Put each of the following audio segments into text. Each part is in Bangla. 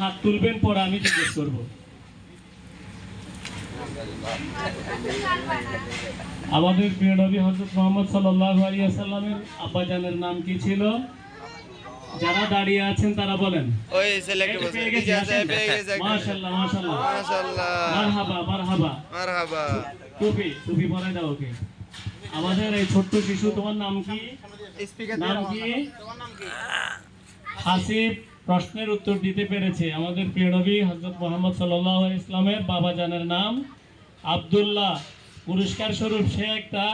হাত তুলবেন, পরে আমি জিজ্ঞেস করব। আমাদের প্রিয় নবী হযরত মুহাম্মদ সাল্লাল্লাহু আলাইহি ওয়াসাল্লামের আব্বাজানের নাম কি ছিল? যারা দাঁড়িয়ে আছেন তারা বলেন। ওই সিলেক্ট বসে পেয়ে গেছে। মাশাআল্লাহ মাশাআল্লাহ মাশাআল্লাহ, মারহাবা মারহাবা মারহাবা। টুপি টুপি পরাই দাও ওকে। আমাদের এই ছোট্ট শিশু, তোমার নাম কি? নাম কি? হাসিব প্রশ্নের উত্তর দিতে পেরেছে। আমাদের প্রিয় নবী হযরত মুহাম্মদ সাল্লাল্লাহু আলাইহি ইসলামের বাবা জানের নাম আব্দুল্লাহ। পুরস্কার স্বরূপ সে একটা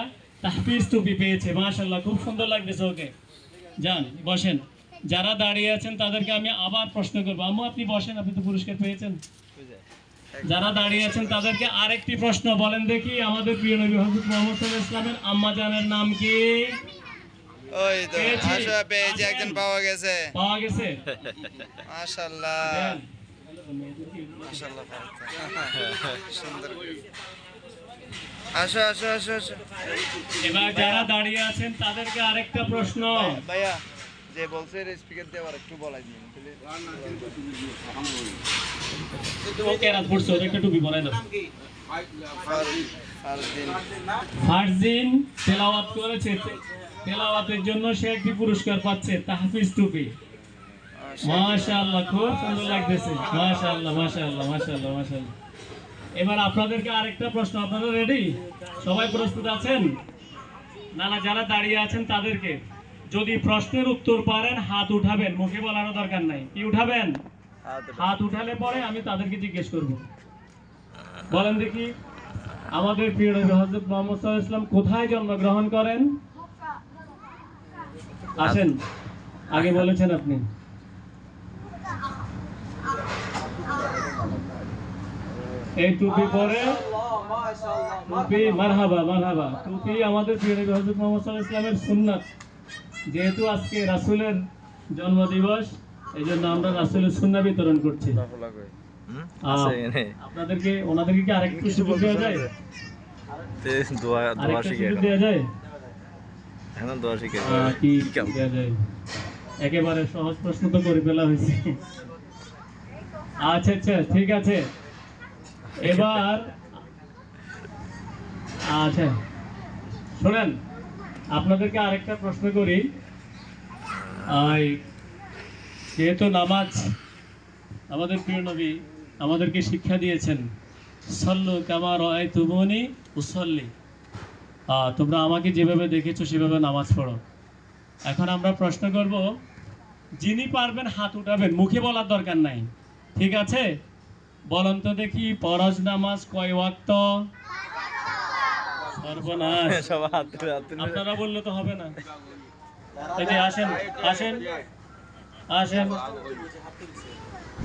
তাহফিজ টুপি পেয়েছে। মাশাআল্লাহ, খুব সুন্দর লাগতেছে ওকে। যান বসেন। যারা দাঁড়িয়ে আছেন তাদেরকে আমি আবার প্রশ্ন করবো। আম্মু আপনি বসেন, আপনি তো পুরস্কার পেয়েছেন। যারা দাঁড়িয়ে আছেন তাদেরকে আরেকটি প্রশ্ন বলেন দেখি, আমাদের প্রিয় নবী হযরত মুহাম্মদ সাল্লাল্লাহু আলাইহি ইসলামের আম্মা জানের নাম কি? ওই তো আসলে পেয়েছে, একজন পাওয়া গেছে। পাওয়া গেছে। মাশাআল্লাহ মাশাআল্লাহ, সুন্দর। আসো আসো আসো আসো। এবার যারা দাঁড়িয়ে আছেন তাদেরকে আরেকটা প্রশ্ন। ভাইয়া যে বলছে স্পিকার দিয়ে আবার একটু বলাই দিন। ওকে রাত পড়ছে, ওদের একটা টুপি পরাই দাও। ফারদিন ফারদিন তেলাওয়াত করেছে, তেলাওয়াতের জন্য সে একটি পুরস্কার পাচ্ছে, তাহফিজ টুপি। মাশাআল্লাহ, খুব সুন্দর লাগতেছে। মাশাআল্লাহ মাশাআল্লাহ মাশাআল্লাহ মাশাআল্লাহ। এবার আপনাদেরকে আরেকটা প্রশ্ন। আপনারা রেডি? সবাই প্রস্তুত আছেন? না না, যারা দাঁড়িয়ে আছেন তাদেরকে যদি প্রশ্নের উত্তর পারেন হাত উঠাবেন, মুখে বলার দরকার নাই। কি উঠাবেন? হাত উঠালে পরে আমি তাদেরকে জিজ্ঞেস করব। বলেন দেখি, আমাদের প্রিয় নবী হযরত মুহাম্মদ সাল্লাল্লাহু আলাইহি ওয়াসাল্লাম কোথায় জন্মগ্রহণ করেন? আসেন, আগে বলেছেন আপনি। এই টুপি পরে, টুপি মারহাবা মারহাবা। টুপি আমাদের প্রিয় নবী হযরত মুহাম্মদ সাল্লাল্লাহু আলাইহি ওয়াসাল্লামের সুন্নাত। যেহেতু আজকে রাসূলের জন্মদিবস, এই জন্য আমরা রাসূলের সুন্নাহ বিতরণ করছি। আপনাদেরকে ওনাদেরকে কি আরেকটু সুযোগ দেওয়া যায়? দোয়া শিখিয়ে দেওয়া যায়? এখন দোয়া শিখিয়ে কি দেওয়া যায়? একেবারে সহজ প্রশ্ন তো করে ফেলা হয়েছে। আচ্ছা আচ্ছা, ঠিক আছে। এবার আচ্ছা শোনেন, আপনাদেরকে আরেকটা প্রশ্ন করি। যেহেতু নামাজ আমাদের প্রিয় নবী আমাদেরকে শিক্ষা দিয়েছেন, সল্লু কামা রাআইতুমুনি উসাল্লি, তোমরা আমাকে যেভাবে দেখেছো সেভাবে নামাজ পড়ো। এখন আমরা প্রশ্ন করব, যিনি পারবেন হাত উঠাবেন, মুখে বলার দরকার নাই, ঠিক আছে? বলেন তো দেখি, ফরজ নামাজ কয় ওয়াক্ত? সর্বনাশ, আপনারা বললে তো হবে না। এই যে আসেন আসেন আসেন,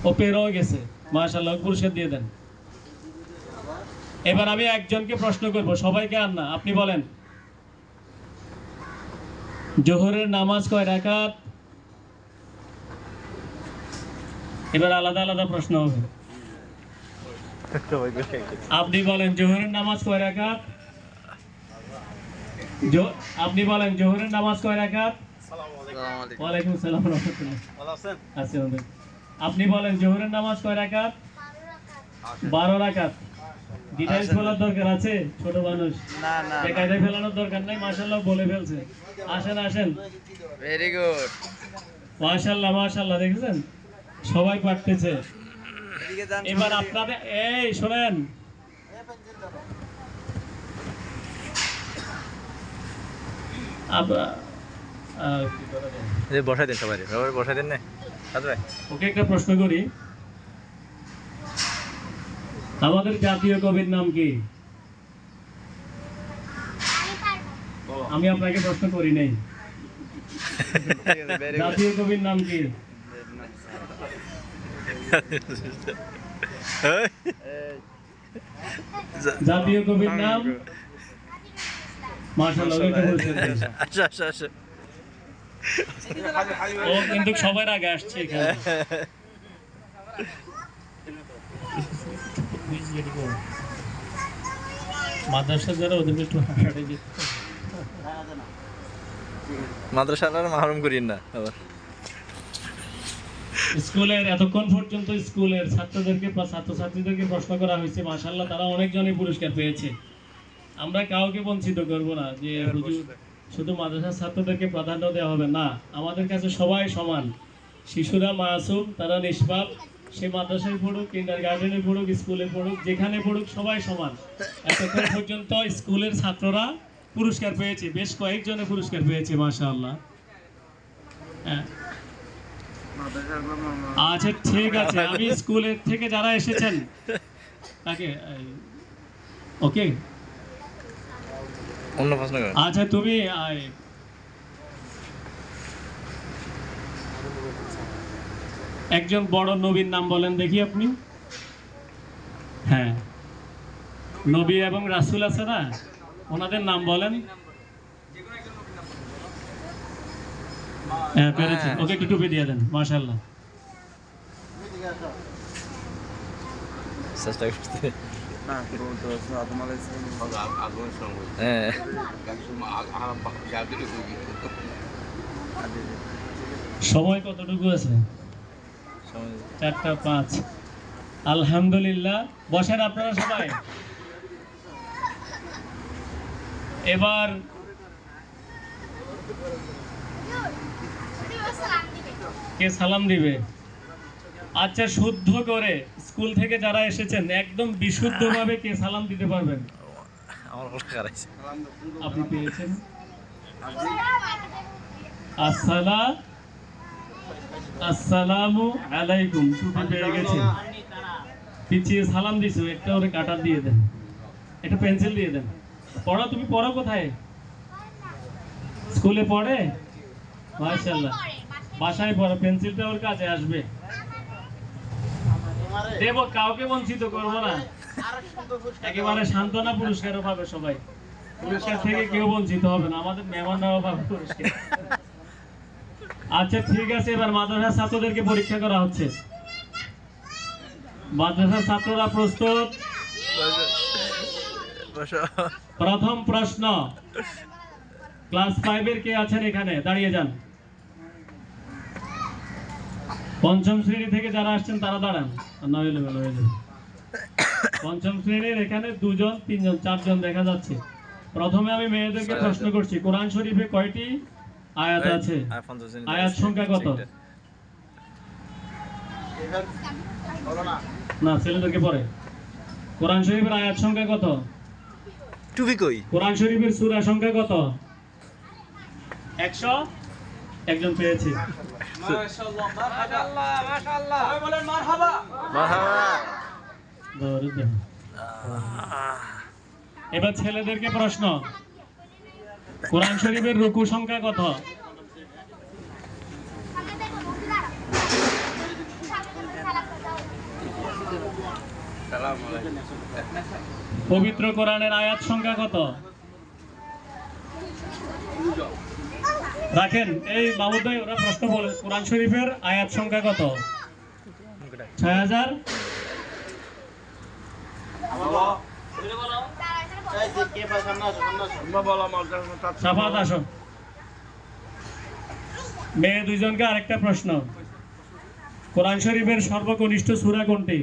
ও পেরও গেছে। মাশাআল্লাহ, পুরস্কার দিয়ে দেন। এবার আমি একজনকে প্রশ্ন করব, সবাইকে আর না। আপনি বলেন, জোহরের নামাজ কয় রাকাত? এবার আলাদা আলাদা প্রশ্ন হবে। আপনি বলেন জোহরের নামাজ কয় রাকাত? আপনি বলেন জোহরের নামাজ কয় রাকাত? ওয়ালাইকুম আসসালাম ওয়া রাহমাতুল্লাহ। ভালো আছেন? আছি আমাদের। আপনি বলেন জোহরের নামাজ কয় রাকাত? 12 রাকাত। ডিটেইলস বলার দরকার আছে? ছোট মানুষ না না, বেকায়দায় ফেলানোর দরকার নাই। মাশাআল্লাহ বলে ফেলছে। আসেন আসেন, ভেরি গুড। মাশাআল্লাহ মাশাআল্লাহ, দেখেছেন সবাই পারতেছে। এবার আপনাদের এই শুনেন, বসাই দেন, সবাই বসাই দেন না। ওকে একটা প্রশ্ন করি, আমাদের জাতীয় কবির নাম কি? আমি আপনাকে প্রশ্ন করি নাই। জাতীয় কবির নাম কি? জাতীয় কবির নাম মাশাআল্লাহ, ওকে বলছেন। আচ্ছা আচ্ছা আচ্ছা, ও কিন্তু সবার আগে আসছে এখানে। মাদ্রাসা যারা, ওদেরকে একটু হাঁটাতে যেতে। মাদ্রাসার মাহরুম করিন না আবার। স্কুলের এতক্ষণ পর্যন্ত স্কুলের ছাত্রছাত্রীদেরকে প্রশ্ন করা হয়েছে, মাশাআল্লাহ তারা অনেকজনই পুরস্কার পেয়েছে। আমরা কাউকে বঞ্চিত করব না যে হুজুর শুধু মাদ্রাসার ছাত্রদেরকে প্রাধান্য দেওয়া হবে না, আমাদের কাছে সবাই সমান। শিশুরা মাসুম, তারা নিষ্পাপ, সে মাদ্রাসায় পড়ুক, কিন্ডারগার্টেনে পড়ুক, স্কুলে পড়ুক, যেখানে পড়ুক সবাই সমান। এতক্ষণ পর্যন্ত স্কুলের ছাত্ররা পুরস্কার পেয়েছে, বেশ কয়েকজনে পুরস্কার পেয়েছে, মাশাআল্লাহ। হ্যাঁ, আচ্ছা ঠিক আছে, আমি স্কুলের থেকে যারা এসেছেন তাকে ওকে। অন্য প্রশ্ন করেন। আচ্ছা তুমি একজন বড় নবীর নাম বলেন দেখি আপনি। হ্যাঁ, নবী এবং রাসূল আছে না, ওনাদের নাম বলেন। হ্যাঁ পেরেছি, ওকে একটু টুপি দিয়ে দেন, মাশাআল্লাহ। চেষ্টা করতে। না বলতে পারছি আদম আলাইহিস সালাম হ্যাঁ সময় কতটুকু আছে? 4:05। আলহামদুলিল্লাহ, বসেন আপনারা সবাই। এবার কে সালাম দিবে? আচ্ছা, শুদ্ধ করে স্কুল থেকে যারা এসেছেন একদম বিশুদ্ধভাবে কে সালাম দিতে পারবেন? আমার কথা খারাইছে। আপনি পেয়েছেন। আসসালামু আলাইকুম, টুপি পেয়ে গেছে। পিছিয়ে সালাম দিছো, একটা ওরে কাটার দিয়ে দেন, একটা পেন্সিল দিয়ে দেন। পড়ো, তুমি পড়ো কোথায়? স্কুলে পড়ে? মাশাআল্লাহ, বাসায় পড়ো, পেন্সিলটা ওর কাছে আসবে। দেব, কাউকে বঞ্চিত করবো না, একেবারে সান্ত্বনা পুরস্কারও পাবে সবাই। পুরস্কার থেকে কেউ বঞ্চিত হবে না, আমাদের মেহমানরাও পাবে পুরস্কার। আচ্ছা ঠিক আছে, এবার মাদ্রাসার ছাত্রদেরকে পরীক্ষা করা হচ্ছে। মাদ্রাসার ছাত্ররা প্রস্তুত? প্রথম প্রশ্ন, ক্লাস 5 এর কে আছেন এখানে? দাঁড়িয়ে যান। পঞ্চম শ্রেণী থেকে যারা আসছেন তারা দাঁড়ান। পঞ্চম শ্রেণীর এখানে 2 জন, 3 জন, 4 জন দেখা যাচ্ছে। প্রথমে আমি মেয়েদেরকে প্রশ্ন করছি, কোরআন শরীফে কয়টি আয়াত আছে? আয়াত সংখ্যা কত? না, ছেলেদেরকে পড়ে। কোরআন শরীফের আয়াত সংখ্যা কত? টুপি কই? কোরআন শরীফের সূরা সংখ্যা কত? 100। একজন পেয়েছে। মাশাআল্লাহ, মাশাআল্লাহ, মাশাআল্লাহ, সবাই বলেন মারহাবা। মারহাবা। এবার ছেলেদেরকে প্রশ্ন, কোরআন শরীফের রুকু সংখ্যা কত? পবিত্র কোরআনের আয়াত সংখ্যা কত? রাখেন, এই মাহমুদ ভাই ওরা প্রশ্ন বলে, কোরআন শরীফের আয়াত সংখ্যা কত? 6000। সাফাত আসো। মেয়ে 2 জনকে আরেকটা প্রশ্ন, কোরআন শরীফের সর্বকনিষ্ঠ সূরা কোনটি?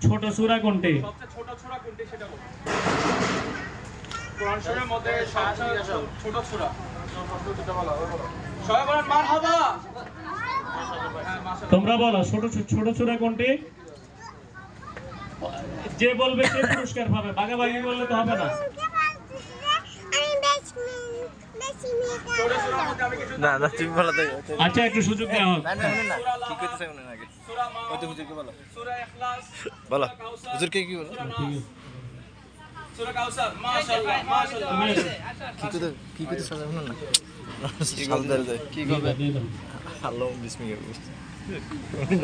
ছোট সূরা কোনটি? সবচেয়ে ছোট সূরা কোনটি সেটা বলো। কোরআন শরীফের মধ্যে সবচেয়ে ছোট সূরা। সবাই বলেন মারহাবা। তোমরা বলো, ছোট সূরা কোনটি? যে বলবে সে পুরস্কার পাবে, ভাগাভাগি করলে তো হবে না। না না, তুমি বলো তো। আচ্ছা, একটু সুযোগ দেওয়া হোক। কি কইতেছে মনে আগে? সূরা মা, ওই তো হুজুরকে বলো। সূরা ইখলাস, বলো। হুজুরকে কি বলো? সূরা কাউসার। মাশাআল্লাহ, মাশাআল্লাহ। কি কইতেছে শুনুন না। সালদার যায়। কি কইবে? হ্যালো, বিসমিল্লাহ।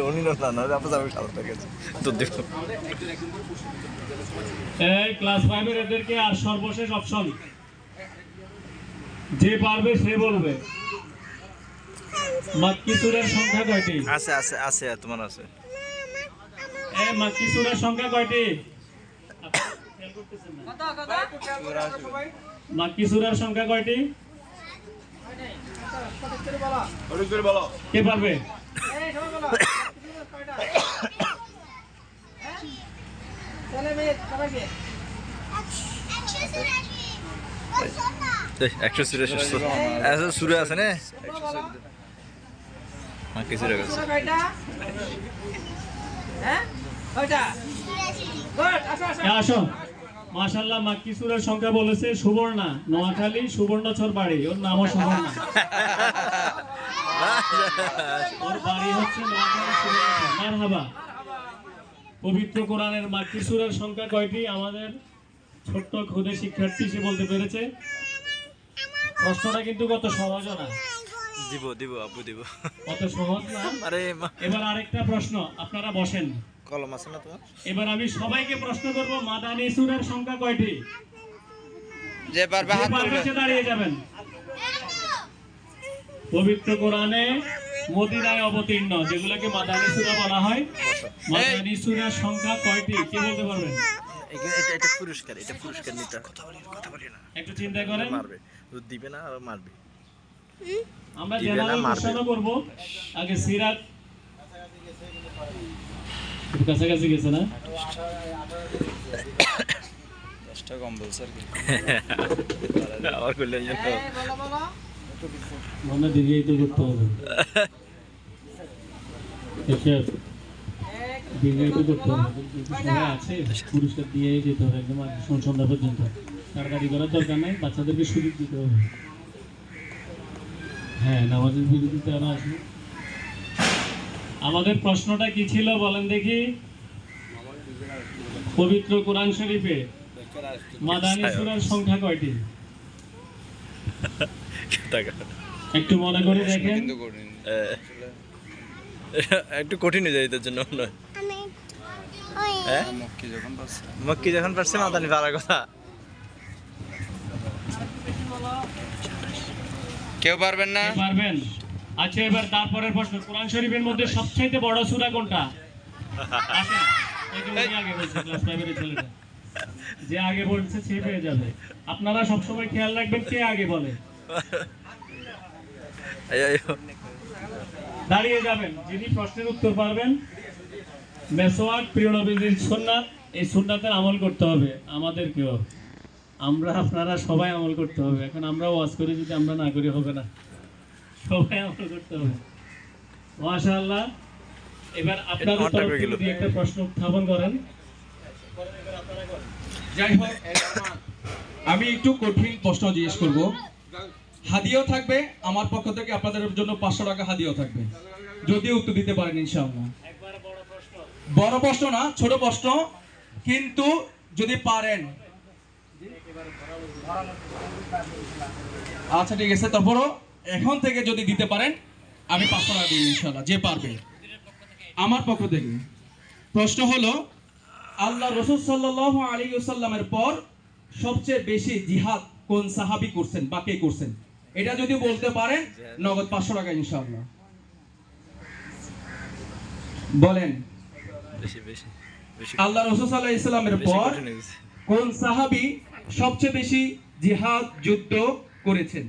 উনি না না, আপনি আমি সালদার গেছে। তো দেখো। এই ক্লাস 5 এর এদেরকে আর সর্বশেষ অপশন, যে পারবে সে বলবে। মাক্কি সূরার সংখ্যা কয়টি? আছে আছে আছে, তোমার আছে। এই মাক্কি সূরার সংখ্যা কয়টি? মাক্কি সূরার সংখ্যা কয়টি? কে পারবে? একশো সুরে সুরে আছে না কি সুরে গেছে আসো মাশাআল্লাহ মাক্কি সূরার সংখ্যা বলেছে সুবর্ণা নোয়াখালী সুবর্ণচর বাড়ি ওর নামও সুবর্ণা ওর বাড়ি হচ্ছে নোয়াখালী সুবর্ণচর মারহাবা পবিত্র কোরআনের মাক্কি সূরার সংখ্যা কয়টি আমাদের ছোট্ট খুদে শিক্ষার্থী সে বলতে পেরেছে প্রশ্নটা কিন্তু কত সহজ না দিব দিব আপু দিব কত সহজ না আরে এবার আরেকটা প্রশ্ন আপনারা বসেন কলম আছে না তোমার এবার আমি সবাইকে প্রশ্ন করব মাদানী সূরার সংখ্যা কয়টি যে পারবে হাত তুলবে সে দাঁড়িয়ে যাবেন পবিত্র কোরআনে মদিনায় অবতীর্ণ যেগুলোকে মাদানী সূরা বলা হয় মাদানী সূরার সংখ্যা কয়টি কে বলতে পারবেন এটা পুরস্কার নিতে কথা বলি না একটু চিন্তা করেন মারবে দিবে না আর মারবে আমরা দিবে না, জেনারেল মারবে। কোশ্চেন করব আগে সিরাত একটু কাছাকাছি গেছে না 10টা কম বলছ আর কি আবার করলে মনে দিকেই তো করতে হবে এসব দিকেই তো করতে হবে কিন্তু সময় আছে পুরস্কার দিয়েই যেতে হবে একদম সন্ধ্যা পর্যন্ত তাড়াতাড়ি করার দরকার নাই বাচ্চাদেরকে সুযোগ দিতে হবে হ্যাঁ নামাজের বিরতিতে আমরা আসবো আমাদের প্রশ্নটা কি ছিল বলেন দেখি পবিত্র কোরআন শরীফে মাদানী সূরার সংখ্যা কয়টি একটু মনে করে দেখেন কিন্তু কঠিন একটু কঠিন হয়ে যায় এদের জন্য মনে হয় হ্যাঁ মক্কি যখন পাচ্ছে মক্কি যখন পারছে মাদানি পারার কথা কেউ পারবেন না কে পারবেন আচ্ছা এবার তারপরের প্রশ্ন কোরআন শরীফের মধ্যে সবচেয়ে বড় সূরা কোনটা আসেন এই যে উনি আগে বলছে ক্লাস 5 এর ছেলেটা যে আগে বলছে সে পেয়ে যাবে আপনারা সব সময় খেয়াল রাখবেন কে আগে বলে দাঁড়িয়ে যাবেন যিনি প্রশ্নের উত্তর পারবেন মেসওয়াক প্রিয় নবীর সুন্নাত এই সুন্নাতের আমল করতে হবে আমাদেরকেও আমরা আপনারা সবাই আমল করতে হবে এখন আমরা ওয়াজ করি যদি আমরা না করি হবে না সবাই আমল করতে হবে মাশাআল্লাহ এবার আপনাদের তরফ থেকে যদি একটা প্রশ্ন উত্থাপন করেন যাই হোক আমি একটু কঠিন প্রশ্ন জিজ্ঞেস করব হাদিয়াও থাকবে আমার পক্ষ থেকে আপনাদের জন্য 500 টাকা হাদিয়াও থাকবে যদি উত্তর দিতে পারেন ইনশাআল্লাহ বড় প্রশ্ন না ছোট প্রশ্ন কিন্তু যদি পারেন আচ্ছা ঠিক আছে তারপরও এখন থেকে যদি দিতে পারেন আমি 500 টাকা দিই ইনশাআল্লাহ যে পারবে আমার পক্ষ থেকে প্রশ্ন হলো আল্লাহ রাসূল সাল্লাল্লাহু আলাইহি ওয়াসাল্লামের পর সবচেয়ে বেশি জিহাদ কোন সাহাবী করছেন বা কে করছেন এটা যদি বলতে পারেন নগদ 500 টাকা ইনশাআল্লাহ বলেন বেশি বেশি বেশি আল্লাহ রাসূল সাল্লাল্লাহু আলাইহি ওয়াসাল্লামের পর কঠিন হয়ে গেছে কোন সাহাবী সবচেয়ে বেশি জিহাদ যুদ্ধ করেছেন